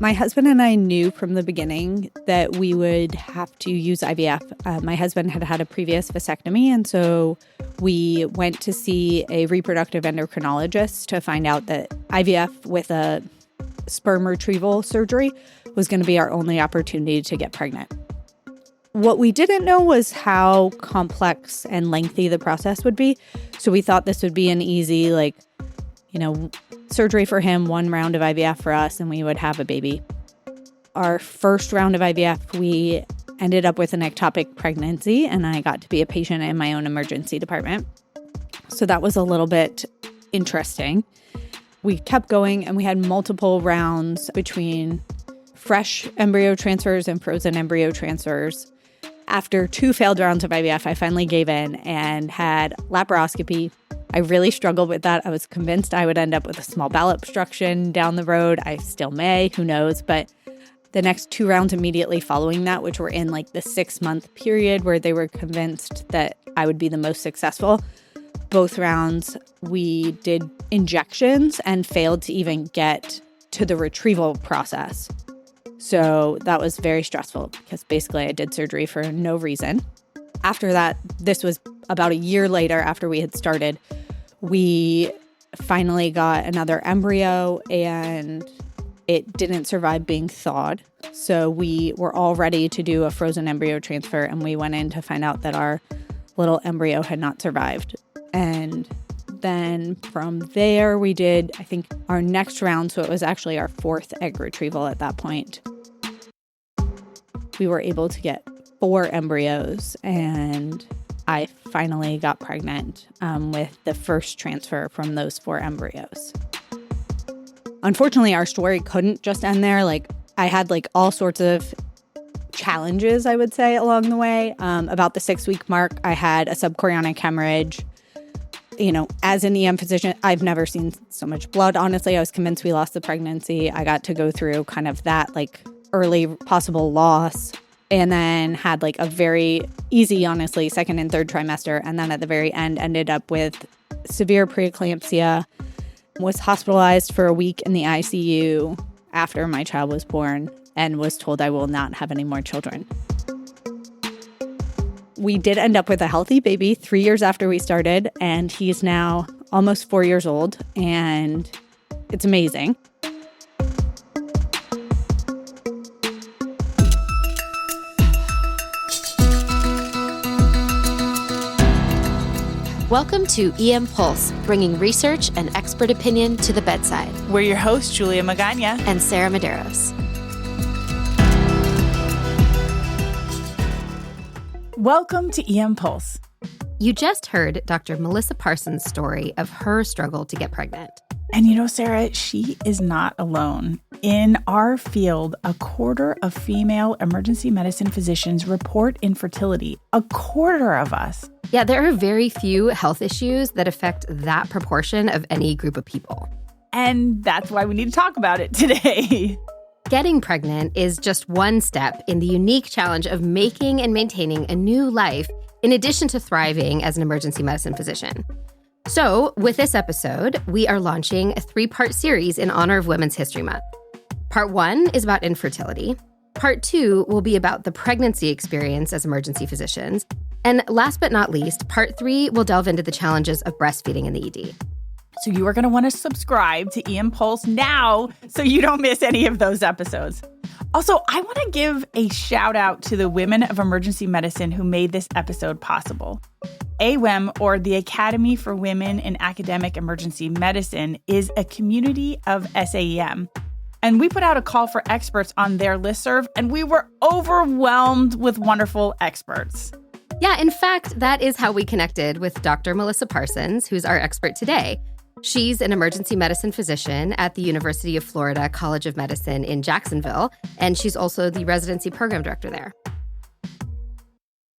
my husband and I knew from the beginning that we would have to use IVF. My husband had had a previous vasectomy, and so we went to see a reproductive endocrinologist to find out that IVF with a sperm retrieval surgery was going to be our only opportunity to get pregnant. What we didn't know was how complex and lengthy the process would be. So we thought this would be an easy, surgery for him, 1 round of IVF for us, and we would have a baby. Our first round of IVF, we ended up with an ectopic pregnancy, and I got to be a patient in my own emergency department. So that was a little bit interesting. We kept going, and we had multiple rounds between fresh embryo transfers and frozen embryo transfers. After 2 failed rounds of IVF, I finally gave in and had laparoscopy. I really struggled with that. I was convinced I would end up with a small bowel obstruction down the road. I still may, who knows? But the next 2 rounds immediately following that, which were in the 6-month period where they were convinced that I would be the most successful, both rounds we did injections and failed to even get to the retrieval process. So that was very stressful because basically I did surgery for no reason. After that, this was about a year later after we had started, we finally got another embryo and it didn't survive being thawed. So we were all ready to do a frozen embryo transfer, and we went in to find out that our little embryo had not survived. And then from there, we did, I think, our next round. So it was actually our 4th egg retrieval at that point. We were able to get 4 embryos, and I finally got pregnant with the first transfer from those 4 embryos. Unfortunately, our story couldn't just end there. I had all sorts of challenges, I would say, along the way. About the 6-week mark, I had a subchorionic hemorrhage. As an EM physician, I've never seen so much blood. Honestly, I was convinced we lost the pregnancy. I got to go through kind of that early possible loss, and then had a very easy, honestly, 2nd and 3rd trimester. And then at the very end, ended up with severe preeclampsia, was hospitalized for a week in the ICU after my child was born, and was told I will not have any more children. We did end up with a healthy baby 3 years after we started, and he's now almost 4 years old, and it's amazing. Welcome to EM Pulse, bringing research and expert opinion to the bedside. We're your hosts, Julia Magaña and Sarah Medeiros. Welcome to EM Pulse. You just heard Dr. Melissa Parsons' story of her struggle to get pregnant. And Sarah, she is not alone. In our field, 1/4 of female emergency medicine physicians report infertility. 1/4 of us. Yeah, there are very few health issues that affect that proportion of any group of people. And that's why we need to talk about it today. Getting pregnant is just one step in the unique challenge of making and maintaining a new life, in addition to thriving as an emergency medicine physician. So, with this episode, we are launching a 3-part series in honor of Women's History Month. Part 1 is about infertility. Part 2 will be about the pregnancy experience as emergency physicians. And last but not least, Part 3 will delve into the challenges of breastfeeding in the ED. So you are going to want to subscribe to EM Pulse now so you don't miss any of those episodes. Also, I want to give a shout out to the women of emergency medicine who made this episode possible. AWEM, or the Academy for Women in Academic Emergency Medicine, is a community of SAEM. And we put out a call for experts on their listserv, and we were overwhelmed with wonderful experts. Yeah, in fact, that is how we connected with Dr. Melissa Parsons, who's our expert today. She's an emergency medicine physician at the University of Florida College of Medicine in Jacksonville, and she's also the residency program director there.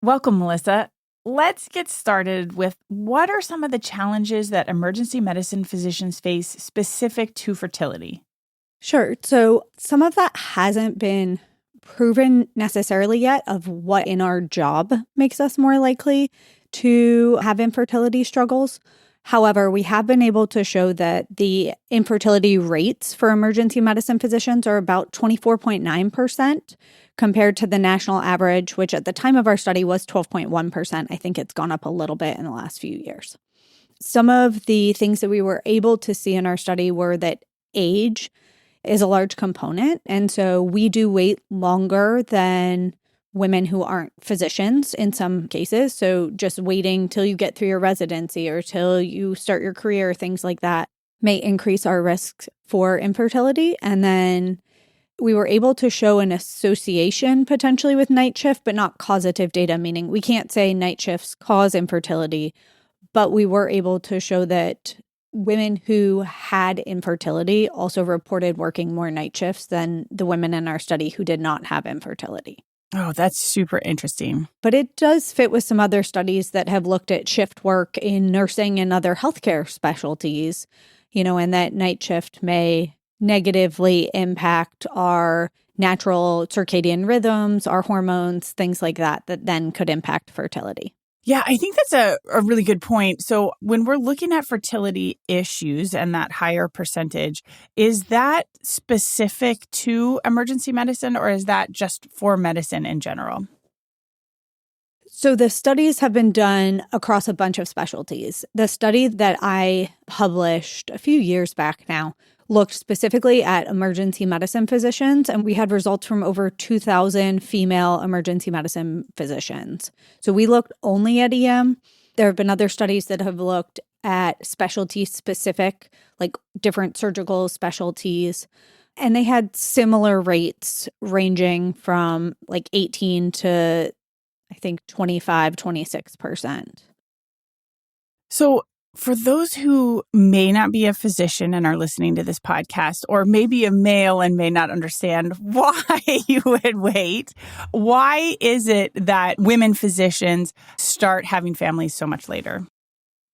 Welcome, Melissa. Let's get started with what are some of the challenges that emergency medicine physicians face specific to fertility? Sure. So some of that hasn't been proven necessarily yet of what in our job makes us more likely to have infertility struggles. However, we have been able to show that the infertility rates for emergency medicine physicians are about 24.9% compared to the national average, which at the time of our study was 12.1%. I think it's gone up a little bit in the last few years. Some of the things that we were able to see in our study were that age is a large component. And so we do wait longer than women who aren't physicians in some cases. So just waiting till you get through your residency or till you start your career, things like that may increase our risk for infertility. And then we were able to show an association potentially with night shift, but not causative data, meaning we can't say night shifts cause infertility, but we were able to show that women who had infertility also reported working more night shifts than the women in our study who did not have infertility. Oh, that's super interesting. But it does fit with some other studies that have looked at shift work in nursing and other healthcare specialties, and that night shift may negatively impact our natural circadian rhythms, our hormones, things like that then could impact fertility. Yeah, I think that's a really good point. So when we're looking at fertility issues and that higher percentage, is that specific to emergency medicine or is that just for medicine in general? So the studies have been done across a bunch of specialties. The study that I published a few years back now looked specifically at emergency medicine physicians, and we had results from over 2,000 female emergency medicine physicians. So we looked only at EM. There have been other studies that have looked at specialty-specific, like different surgical specialties, and they had similar rates ranging from like 18 to, I think, 25, 26%. So for those who may not be a physician and are listening to this podcast, or maybe a male and may not understand why you would wait, why is it that women physicians start having families so much later?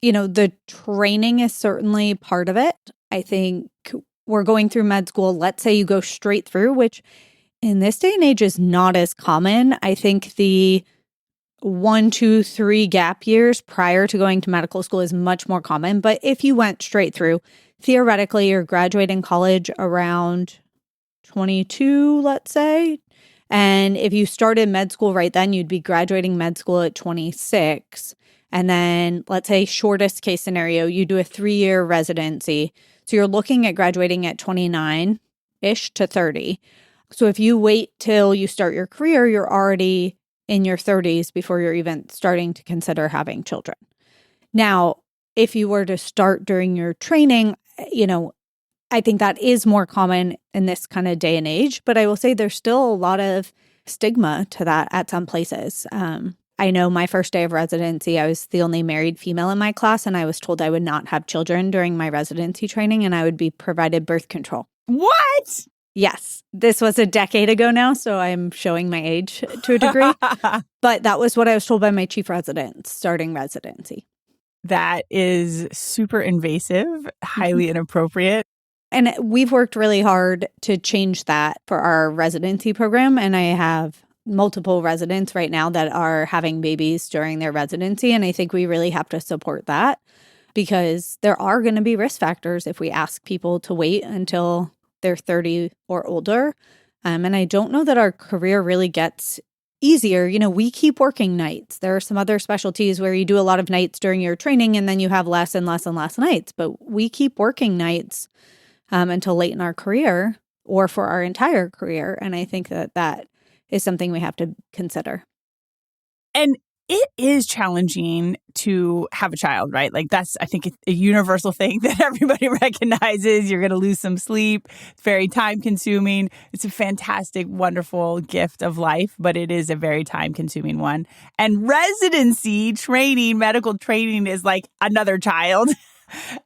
The training is certainly part of it. I think we're going through med school. Let's say you go straight through, which in this day and age is not as common. I think the 1, 2, 3 gap years prior to going to medical school is much more common. But if you went straight through, theoretically, you're graduating college around 22, let's say. And if you started med school right then, you'd be graduating med school at 26. And then let's say shortest case scenario, you do a 3-year residency. So you're looking at graduating at 29-ish to 30. So if you wait till you start your career, you're already in your 30s before you're even starting to consider having children. Now, if you were to start during your training, I think that is more common in this kind of day and age, but I will say there's still a lot of stigma to that at some places. I know my first day of residency, I was the only married female in my class, and I was told I would not have children during my residency training, and I would be provided birth control. What? Yes, this was a decade ago now, so I'm showing my age to a degree. But that was what I was told by my chief resident starting residency. That is super invasive, highly inappropriate. And we've worked really hard to change that for our residency program. And I have multiple residents right now that are having babies during their residency. And I think we really have to support that because there are going to be risk factors if we ask people to wait until they're 30 or older. And I don't know that our career really gets easier. We keep working nights. There are some other specialties where you do a lot of nights during your training and then you have less and less and less nights. But we keep working nights until late in our career or for our entire career. And I think that is something we have to consider. And it is challenging to have a child, right? Like that's, I think, a universal thing that everybody recognizes. You're going to lose some sleep. It's very time consuming. It's a fantastic, wonderful gift of life, but it is a very time consuming one. And residency training, medical training is like another child.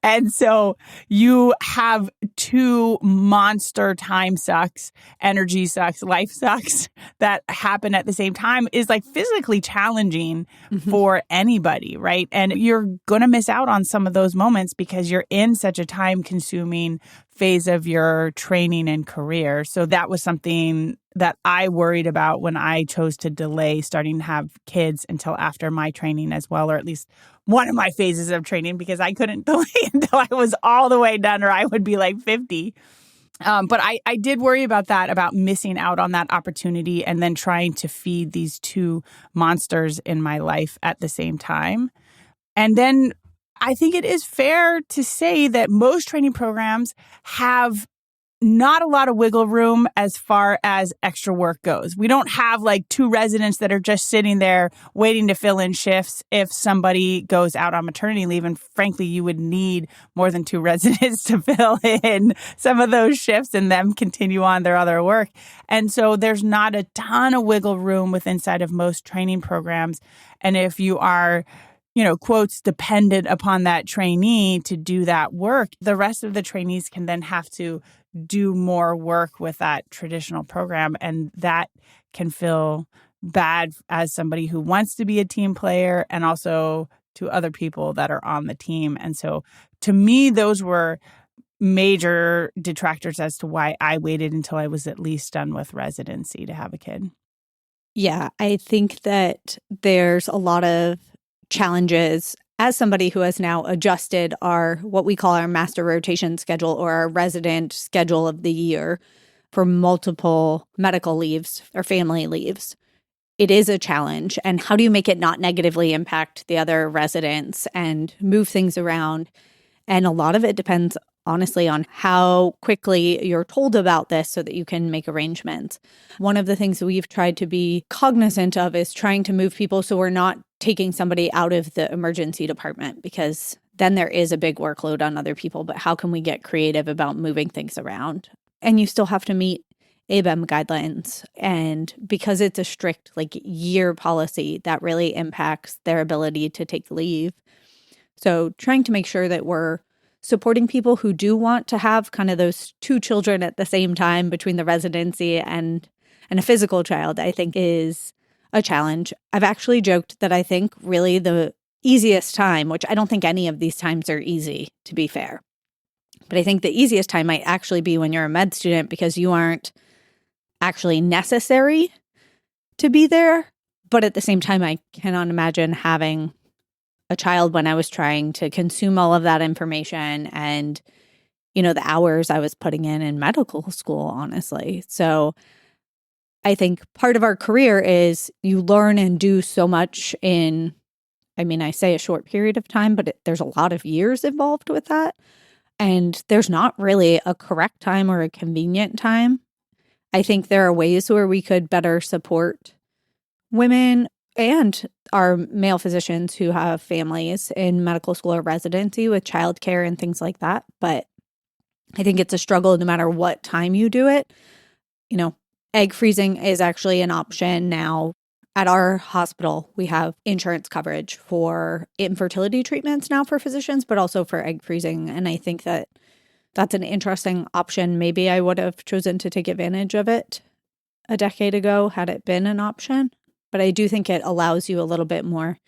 And so you have 2 monster time sucks, energy sucks, life sucks that happen at the same time is like physically challenging for anybody, right? And you're going to miss out on some of those moments because you're in such a time consuming phase of your training and career. So that was something that I worried about when I chose to delay starting to have kids until after my training as well, or at least one of my phases of training, because I couldn't delay until I was all the way done or I would be like 50. But I did worry about that, about missing out on that opportunity and then trying to feed these two monsters in my life at the same time. And then I think it is fair to say that most training programs have not a lot of wiggle room as far as extra work goes. We don't have like two residents that are just sitting there waiting to fill in shifts if somebody goes out on maternity leave. And frankly, you would need more than two residents to fill in some of those shifts and them continue on their other work. And so there's not a ton of wiggle room inside of most training programs. And if you are, quotes, dependent upon that trainee to do that work, the rest of the trainees can then have to do more work with that traditional program. And that can feel bad as somebody who wants to be a team player and also to other people that are on the team. And so to me, those were major detractors as to why I waited until I was at least done with residency to have a kid. Yeah, I think that there's a lot of challenges as somebody who has now adjusted what we call our master rotation schedule or our resident schedule of the year for multiple medical leaves or family leaves. It is a challenge. And how do you make it not negatively impact the other residents and move things around? And a lot of it depends, honestly, on how quickly you're told about this so that you can make arrangements. One of the things that we've tried to be cognizant of is trying to move people so we're not taking somebody out of the emergency department, because then there is a big workload on other people. But how can we get creative about moving things around? And you still have to meet ABEM guidelines. And because it's a strict year policy, that really impacts their ability to take leave. So trying to make sure that we're supporting people who do want to have kind of those two children at the same time between the residency and a physical child, I think is a challenge. I've actually joked that I think really the easiest time, which I don't think any of these times are easy, to be fair, but I think the easiest time might actually be when you're a med student because you aren't actually necessary to be there. But at the same time, I cannot imagine having a child when I was trying to consume all of that information and, the hours I was putting in medical school, honestly. So I think part of our career is you learn and do so much I say a short period of time, but there's a lot of years involved with that. And there's not really a correct time or a convenient time. I think there are ways where we could better support women and our male physicians who have families in medical school or residency with childcare and things like that. But I think it's a struggle no matter what time you do it. Egg freezing is actually an option now. At our hospital, we have insurance coverage for infertility treatments now for physicians, but also for egg freezing. And I think that that's an interesting option. Maybe I would have chosen to take advantage of it a decade ago had it been an option. But I do think it allows you a little bit more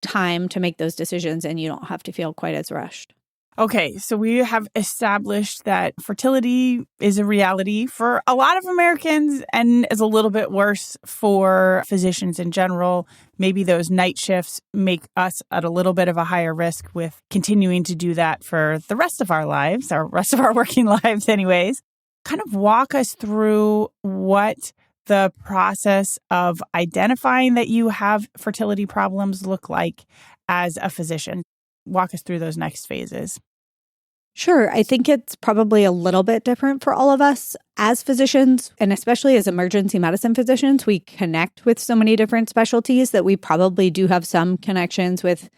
time to make those decisions and you don't have to feel quite as rushed. Okay, so we have established that fertility is a reality for a lot of Americans and is a little bit worse for physicians in general. Maybe those night shifts make us at a little bit of a higher risk with continuing to do that for the rest of our lives, or rest of our working lives anyways. Kind of walk us through what the process of identifying that you have fertility problems look like as a physician. Walk us through those next phases. Sure. I think it's probably a little bit different for all of us as physicians, and especially as emergency medicine physicians. We connect with so many different specialties that we probably do have some connections with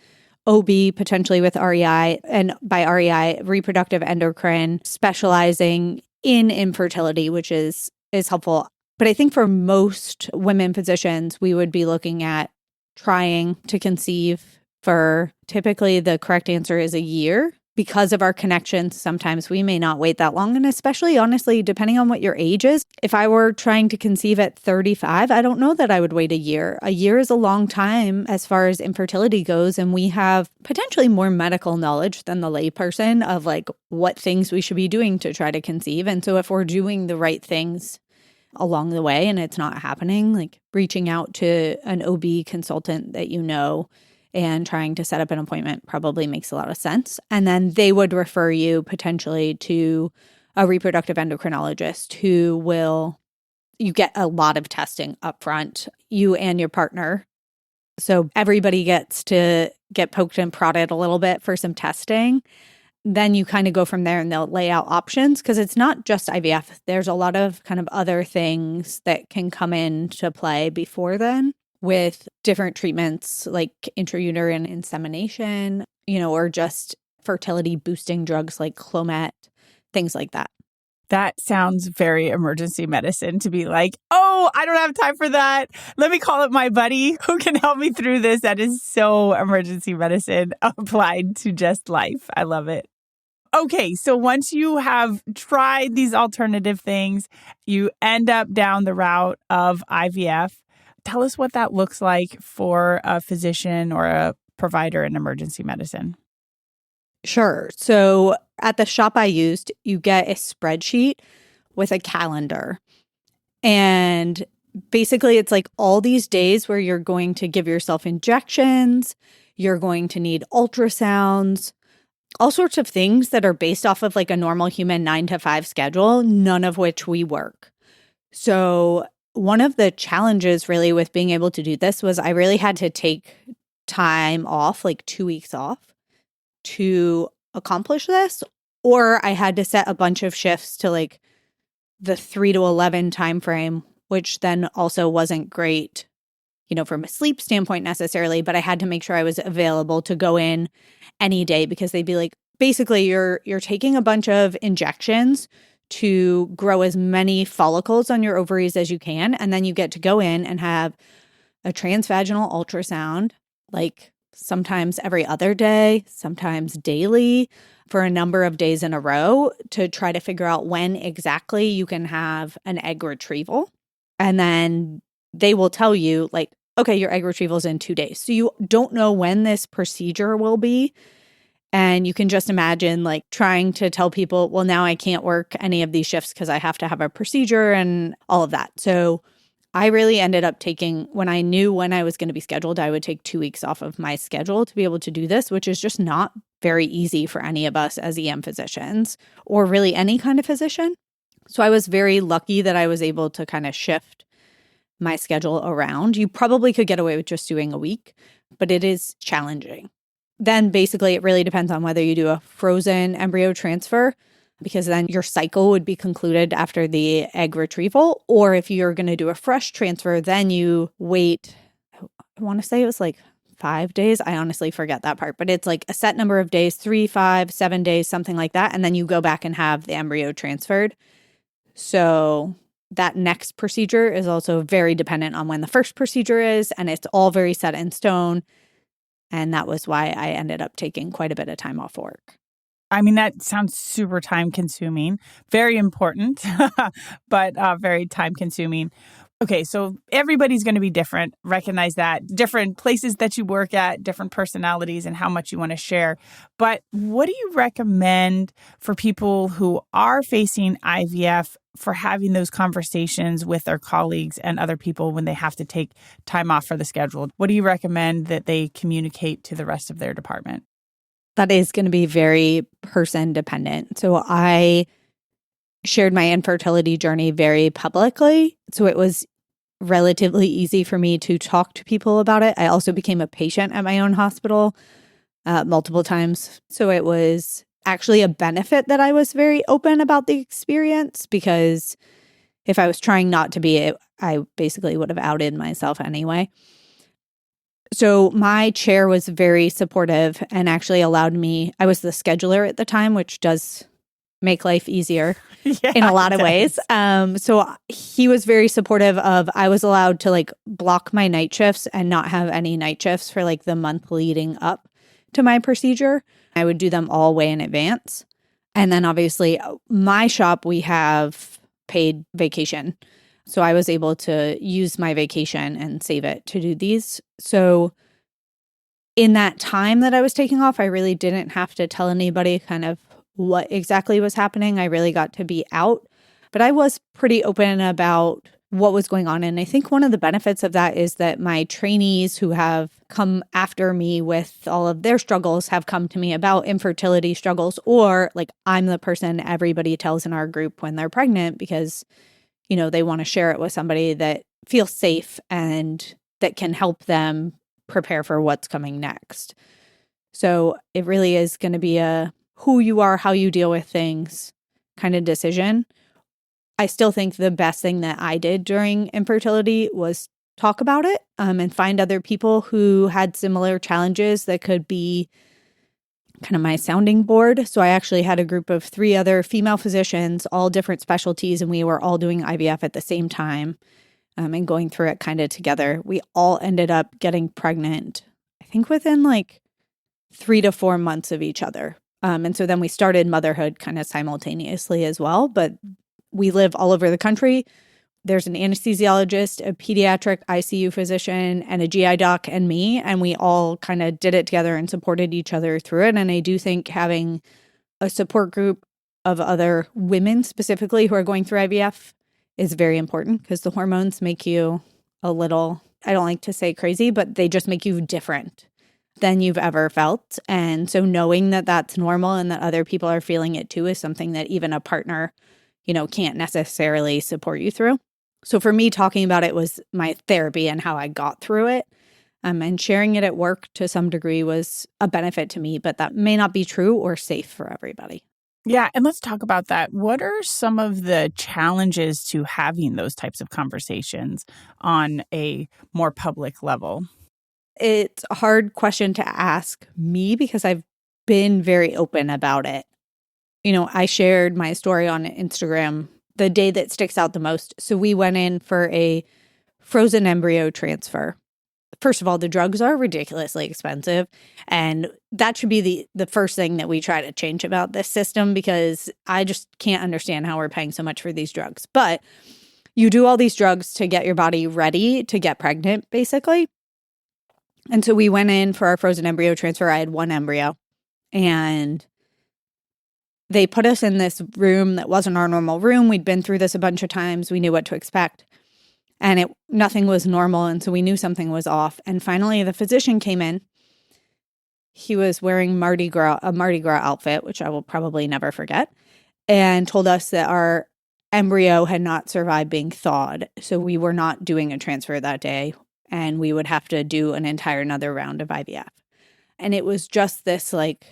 OB, potentially with REI, and by REI, reproductive endocrine, specializing in infertility, which is helpful. But I think for most women physicians, we would be looking at trying to conceive for typically the correct answer is a year. Because of our connections, sometimes we may not wait that long. And especially, honestly, depending on what your age is, if I were trying to conceive at 35, I don't know that I would wait a year. A year is a long time as far as infertility goes. And we have potentially more medical knowledge than the layperson of what things we should be doing to try to conceive. And so if we're doing the right things along the way and it's not happening, like reaching out to an OB consultant that you know and trying to set up an appointment probably makes a lot of sense. And then they would refer you potentially to a reproductive endocrinologist who will, you get a lot of testing up front, you and your partner. So everybody gets to get poked and prodded a little bit for some testing. Then you kind of go from there and they'll lay out options because it's not just IVF. There's a lot of kind of other things that can come into play before then with different treatments like intrauterine insemination, or just fertility boosting drugs like Clomid, things like that. That sounds very emergency medicine to be like, oh, I don't have time for that. Let me call up my buddy who can help me through this. That is so emergency medicine applied to just life. I love it. Okay, so once you have tried these alternative things, you end up down the route of IVF. Tell us what that looks like for a physician or a provider in emergency medicine. Sure. So at the shop I used, you get a spreadsheet with a calendar. And basically, it's like all these days where you're going to give yourself injections, you're going to need ultrasounds, all sorts of things that are based off of like a normal human 9-to-5 schedule, none of which we work. So one of the challenges really with being able to do this was I really had to take time off, like 2 weeks off, to accomplish this, or I had to set a bunch of shifts to like the 3 to 11 timeframe, which then also wasn't great, from a sleep standpoint necessarily, but I had to make sure I was available to go in any day because they'd be like, basically you're taking a bunch of injections to grow as many follicles on your ovaries as you can, and then you get to go in and have a transvaginal ultrasound, like sometimes every other day, sometimes daily, for a number of days in a row to try to figure out when exactly you can have an egg retrieval. And then they will tell you, like, okay, your egg retrieval is in 2 days. So you don't know when this procedure will be. And you can just imagine like trying to tell people, well, now I can't work any of these shifts because I have to have a procedure and all of that. So I really ended up taking, when I knew when I was going to be scheduled, I would take 2 weeks off of my schedule to be able to do this, which is just not very easy for any of us as EM physicians or really any kind of physician. So I was very lucky that I was able to kind of shift my schedule around. You probably could get away with just doing a week, but it is challenging. Then basically it really depends on whether you do a frozen embryo transfer, because then your cycle would be concluded after the egg retrieval. Or if you're going to do a fresh transfer, then you wait, I want to say it was like 5 days. I honestly forget that part, but it's like a set number of days, 3, 5, 7 days, something like that. And then you go back and have the embryo transferred. So that next procedure is also very dependent on when the first procedure is, and it's all very set in stone. And that was why I ended up taking quite a bit of time off work. I mean, that sounds super time consuming, very important, but very time consuming. Okay, so everybody's going to be different. Recognize that. Different places that you work at, different personalities, and how much you want to share. But what do you recommend for people who are facing IVF for having those conversations with their colleagues and other people when they have to take time off for the schedule? What do you recommend that they communicate to the rest of their department? That is going to be very person dependent. So I shared my infertility journey very publicly. So it was relatively easy for me to talk to people about it. I also became a patient at my own hospital multiple times. So it was actually a benefit that I was very open about the experience, because if I was trying not to be, I basically would have outed myself anyway. So my chair was very supportive and actually allowed me, I was the scheduler at the time, which does make life easier in a lot of ways. So he was very supportive of, I was allowed to like block my night shifts and not have any night shifts for like the month leading up to my procedure. I would do them all way in advance. And then obviously my shop, we have paid vacation. So I was able to use my vacation and save it to do these. So in that time that I was taking off, I really didn't have to tell anybody kind of what exactly was happening. I really got to be out. But I was pretty open about what was going on. And I think one of the benefits of that is that my trainees who have come after me with all of their struggles have come to me about infertility struggles, or like I'm the person everybody tells in our group when they're pregnant because, you know, they want to share it with somebody that feels safe and that can help them prepare for what's coming next. So it really is going to be a who you are, how you deal with things kind of decision. I still think the best thing that I did during infertility was talk about it and find other people who had similar challenges that could be kind of my sounding board. So I actually had a group of 3 other female physicians, all different specialties, and we were all doing IVF at the same time and going through it kind of together. We all ended up getting pregnant, I think within like 3 to 4 months of each other. And so then we started motherhood kind of simultaneously as well. But we live all over the country. There's an anesthesiologist, a pediatric ICU physician, and a GI doc and me. And we all kind of did it together and supported each other through it. And I do think having a support group of other women specifically who are going through IVF is very important because the hormones make you a little, I don't like to say crazy, but they just make you different than you've ever felt. And so knowing that that's normal and that other people are feeling it too is something that even a partner, you know, can't necessarily support you through. So for me, talking about it was my therapy and how I got through it. And sharing it at work to some degree was a benefit to me, but that may not be true or safe for everybody. Yeah, and let's talk about that. What are some of the challenges to having those types of conversations on a more public level? It's a hard question to ask me because I've been very open about it. You know, I shared my story on Instagram the day that sticks out the most. So we went in for a frozen embryo transfer. First of all, the drugs are ridiculously expensive. And that should be the first thing that we try to change about this system, because I just can't understand how we're paying so much for these drugs. But you do all these drugs to get your body ready to get pregnant, basically. And so we went in for our frozen embryo transfer. I had 1 embryo. And they put us in this room that wasn't our normal room. We'd been through this a bunch of times. We knew what to expect. And nothing was normal. And so we knew something was off. And finally, the physician came in. He was wearing a Mardi Gras outfit, which I will probably never forget, and told us that our embryo had not survived being thawed. So we were not doing a transfer that day. And we would have to do an entire another round of IVF. And it was just this like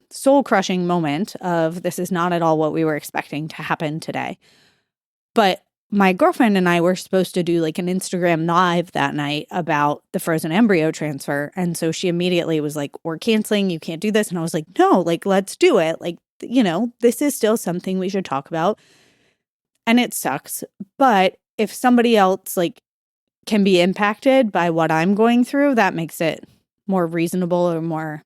soul-crushing moment of this is not at all what we were expecting to happen today. But my girlfriend and I were supposed to do like an Instagram live that night about the frozen embryo transfer. And so she immediately was like, we're canceling, you can't do this. And I was like, no, like, let's do it. Like, you know, this is still something we should talk about. And it sucks. But if somebody else like can be impacted by what I'm going through, that makes it more reasonable or more,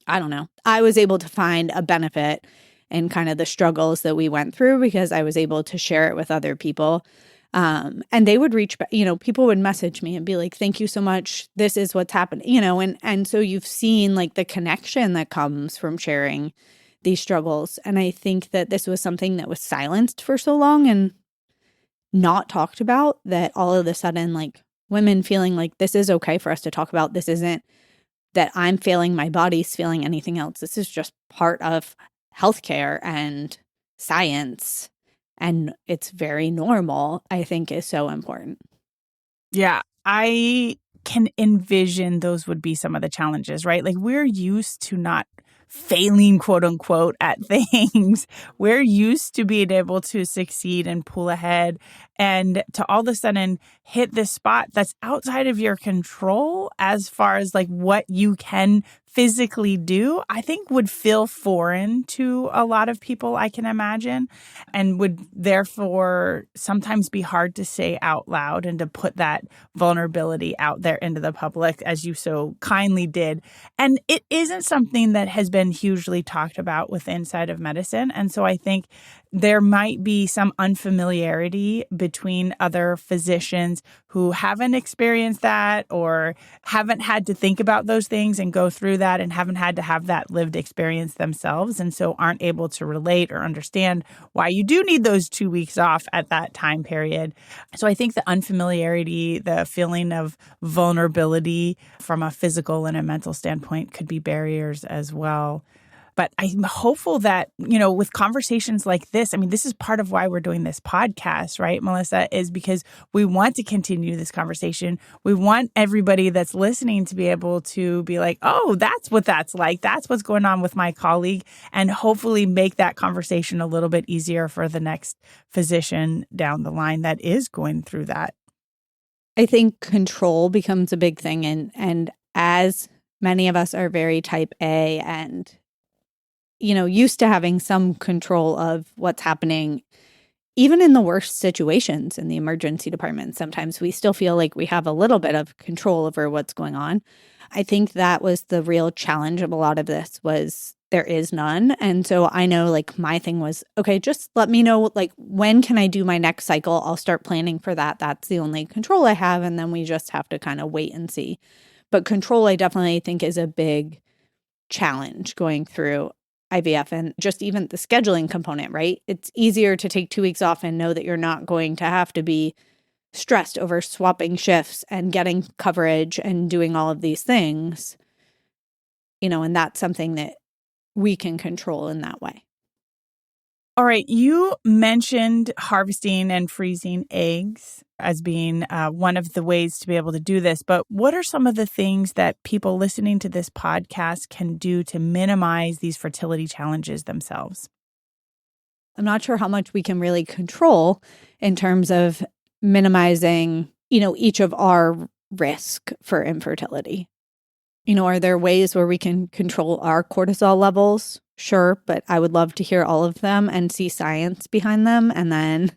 I don't know. I was able to find a benefit in kind of the struggles that we went through because I was able to share it with other people. And they would reach back, you know, people would message me and be like, thank you so much. This is what's happening, you know, and so you've seen like the connection that comes from sharing these struggles. And I think that this was something that was silenced for so long and not talked about, that all of a sudden, like women feeling like this is okay for us to talk about. This isn't that I'm failing, my body's feeling anything else. This is just part of healthcare and science, and it's very normal, I think is so important. Yeah, I can envision those would be some of the challenges, right? Like we're used to not failing, quote unquote, at things. We're used to being able to succeed and pull ahead, and to all of a sudden hit this spot that's outside of your control as far as like what you can physically do, I think would feel foreign to a lot of people, I can imagine, and would therefore sometimes be hard to say out loud and to put that vulnerability out there into the public, as you so kindly did. And it isn't something that has been hugely talked about with inside of medicine. And so I think there might be some unfamiliarity between other physicians who haven't experienced that or haven't had to think about those things and go through that and haven't had to have that lived experience themselves, and so aren't able to relate or understand why you do need those 2 weeks off at that time period. So I think the unfamiliarity, the feeling of vulnerability from a physical and a mental standpoint could be barriers as well. But I'm hopeful that, with conversations like this, this is part of why we're doing this podcast, right, Melissa, is because we want to continue this conversation. We want everybody that's listening to be able to be like, oh, that's what that's like. That's what's going on with my colleague, and hopefully make that conversation a little bit easier for the next physician down the line that is going through that. I think control becomes a big thing. And as many of us are very type A and used to having some control of what's happening, even in the worst situations in the emergency department, sometimes we still feel like we have a little bit of control over what's going on. I think that was the real challenge of a lot of this, was there is none. And so I know my thing was, okay, just let me know, when can I do my next cycle? I'll start planning for that. That's the only control I have. And then we just have to kind of wait and see. But control, I definitely think, is a big challenge going through IVF, and just even the scheduling component, right? It's easier to take 2 weeks off and know that you're not going to have to be stressed over swapping shifts and getting coverage and doing all of these things, and that's something that we can control in that way. All right. You mentioned harvesting and freezing eggs as being one of the ways to be able to do this. But what are some of the things that people listening to this podcast can do to minimize these fertility challenges themselves? I'm not sure how much we can really control in terms of minimizing, each of our risk for infertility. Are there ways where we can control our cortisol levels? Sure, but I would love to hear all of them and see science behind them. And then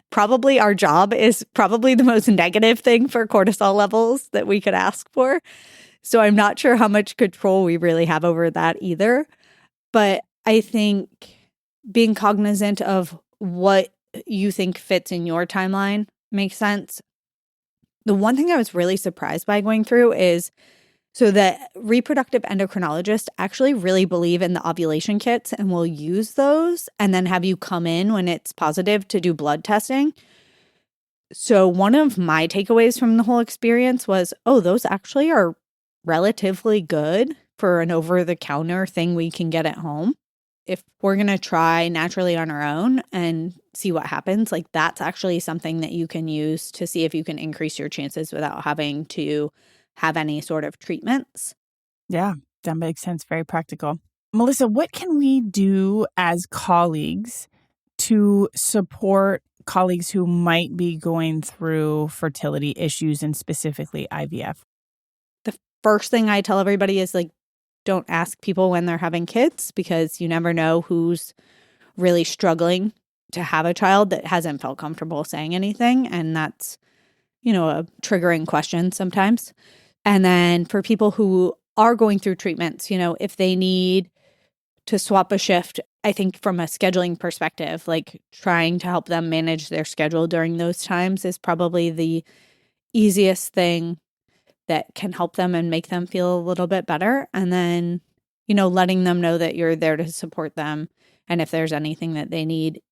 probably our job is probably the most negative thing for cortisol levels that we could ask for. So I'm not sure how much control we really have over that either. But I think being cognizant of what you think fits in your timeline makes sense. The one thing I was really surprised by going through is, so the reproductive endocrinologists actually really believe in the ovulation kits and will use those and then have you come in when it's positive to do blood testing. So one of my takeaways from the whole experience was, oh, those actually are relatively good for an over-the-counter thing we can get at home. If we're going to try naturally on our own and see what happens, that's actually something that you can use to see if you can increase your chances without having to have any sort of treatments. Yeah, that makes sense. Very practical. Melissa, what can we do as colleagues to support colleagues who might be going through fertility issues and specifically IVF? The first thing I tell everybody is don't ask people when they're having kids, because you never know who's really struggling to have a child that hasn't felt comfortable saying anything. And that's, a triggering question sometimes. And then for people who are going through treatments, if they need to swap a shift, I think from a scheduling perspective, trying to help them manage their schedule during those times is probably the easiest thing that can help them and make them feel a little bit better. And then, letting them know that you're there to support them. And if there's anything that they need.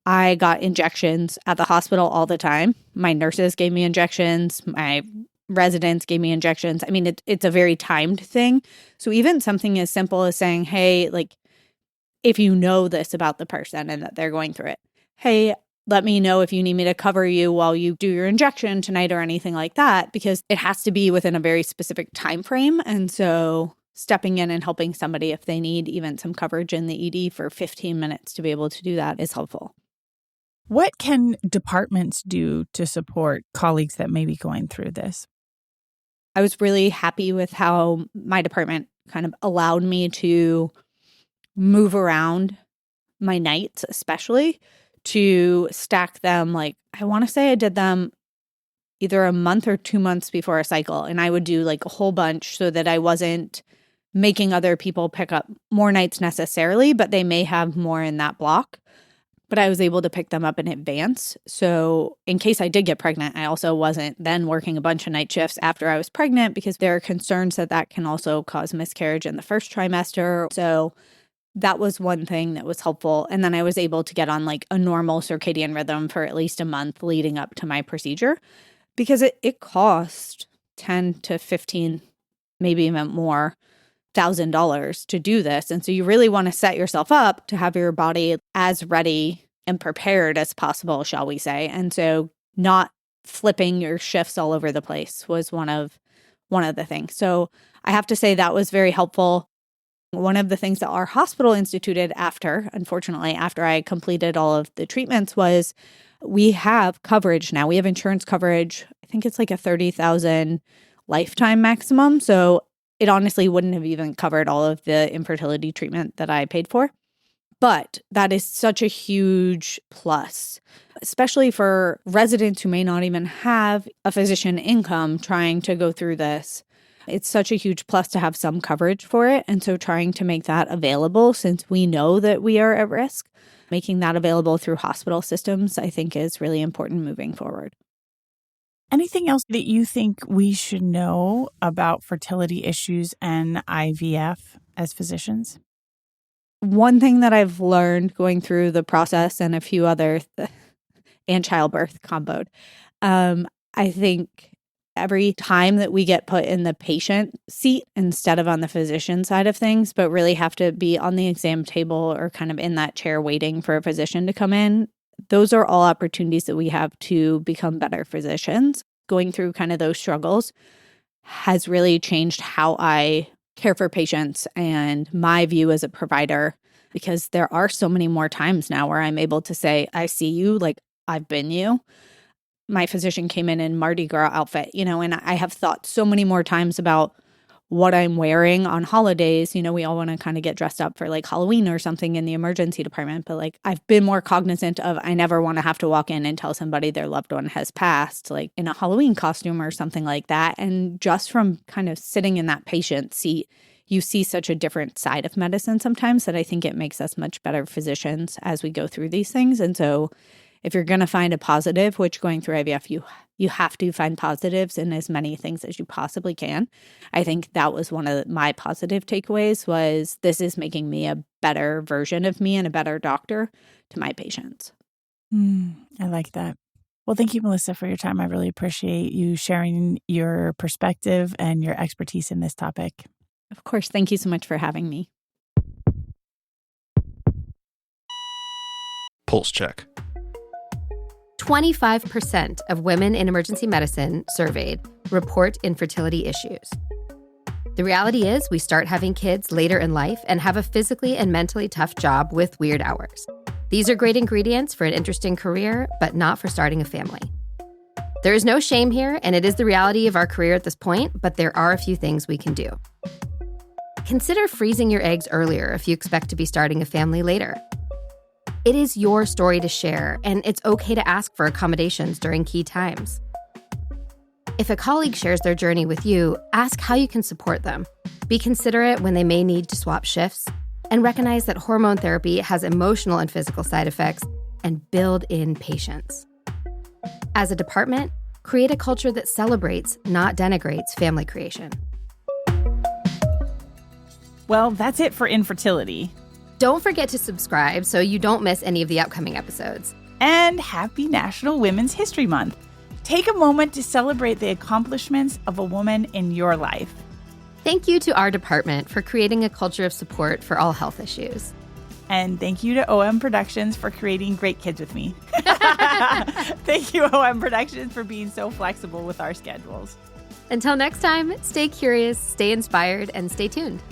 I got injections at the hospital all the time. My nurses gave me injections. My residents gave me injections. It's a very timed thing. So even something as simple as saying, hey, if you know this about the person and that they're going through it, hey, let me know if you need me to cover you while you do your injection tonight or anything like that, because it has to be within a very specific time frame. And so stepping in and helping somebody if they need even some coverage in the ED for 15 minutes to be able to do that is helpful. What can departments do to support colleagues that may be going through this? I was really happy with how my department kind of allowed me to move around my nights, especially to stack them. I want to say I did them either a month or 2 months before a cycle. And I would do a whole bunch so that I wasn't making other people pick up more nights necessarily, but they may have more in that block. but I was able to pick them up in advance. So in case I did get pregnant, I also wasn't then working a bunch of night shifts after I was pregnant, because there are concerns that that can also cause miscarriage in the first trimester. So that was one thing that was helpful. And then I was able to get on like a normal circadian rhythm for at least a month leading up to my procedure, because it cost 10 to 15, maybe even more, $1,000 to do this. And so you really want to set yourself up to have your body as ready and prepared as possible, shall we say. And so not flipping your shifts all over the place was one of the things. So I have to say that was very helpful. One of the things that our hospital instituted unfortunately, after I completed all of the treatments, was we have coverage now. We have insurance coverage. I think it's like a $30,000 lifetime maximum. So it honestly wouldn't have even covered all of the infertility treatment that I paid for. But that is such a huge plus, especially for residents who may not even have a physician income trying to go through this. It's such a huge plus to have some coverage for it. And so trying to make that available, since we know that we are at risk, making that available through hospital systems, I think is really important moving forward. Anything else that you think we should know about fertility issues and IVF as physicians? One thing that I've learned going through the process, and a few other, and childbirth comboed, I think every time that we get put in the patient seat instead of on the physician side of things, but really have to be on the exam table or kind of in that chair waiting for a physician to come in, those are all opportunities that we have to become better physicians. Going through kind of those struggles has really changed how I care for patients and my view as a provider, because there are so many more times now where I'm able to say, I see you, like I've been you. My physician came in Mardi Gras outfit, and I have thought so many more times about what I'm wearing on holidays. We all want to kind of get dressed up for like Halloween or something in the emergency department. But like I've been more cognizant of, I never want to have to walk in and tell somebody their loved one has passed, like in a Halloween costume or something like that. And just from kind of sitting in that patient seat, you see such a different side of medicine sometimes that I think it makes us much better physicians as we go through these things. And so if you're going to find a positive, which going through IVF, you have to find positives in as many things as you possibly can. I think that was one of my positive takeaways, was this is making me a better version of me and a better doctor to my patients. I like that. Well, thank you, Melissa, for your time. I really appreciate you sharing your perspective and your expertise in this topic. Of course. Thank you so much for having me. Pulse check. 25% of women in emergency medicine surveyed report infertility issues. The reality is we start having kids later in life and have a physically and mentally tough job with weird hours. These are great ingredients for an interesting career, but not for starting a family. There is no shame here, and it is the reality of our career at this point, but there are a few things we can do. Consider freezing your eggs earlier if you expect to be starting a family later. It is your story to share, and it's okay to ask for accommodations during key times. If a colleague shares their journey with you, ask how you can support them. Be considerate when they may need to swap shifts, and recognize that hormone therapy has emotional and physical side effects, and build in patience. As a department, create a culture that celebrates, not denigrates, family creation. Well, that's it for infertility. Don't forget to subscribe so you don't miss any of the upcoming episodes. And happy National Women's History Month. Take a moment to celebrate the accomplishments of a woman in your life. Thank you to our department for creating a culture of support for all health issues. And thank you to OM Productions for creating Great Kids with Me. Thank you, OM Productions, for being so flexible with our schedules. Until next time, stay curious, stay inspired, and stay tuned.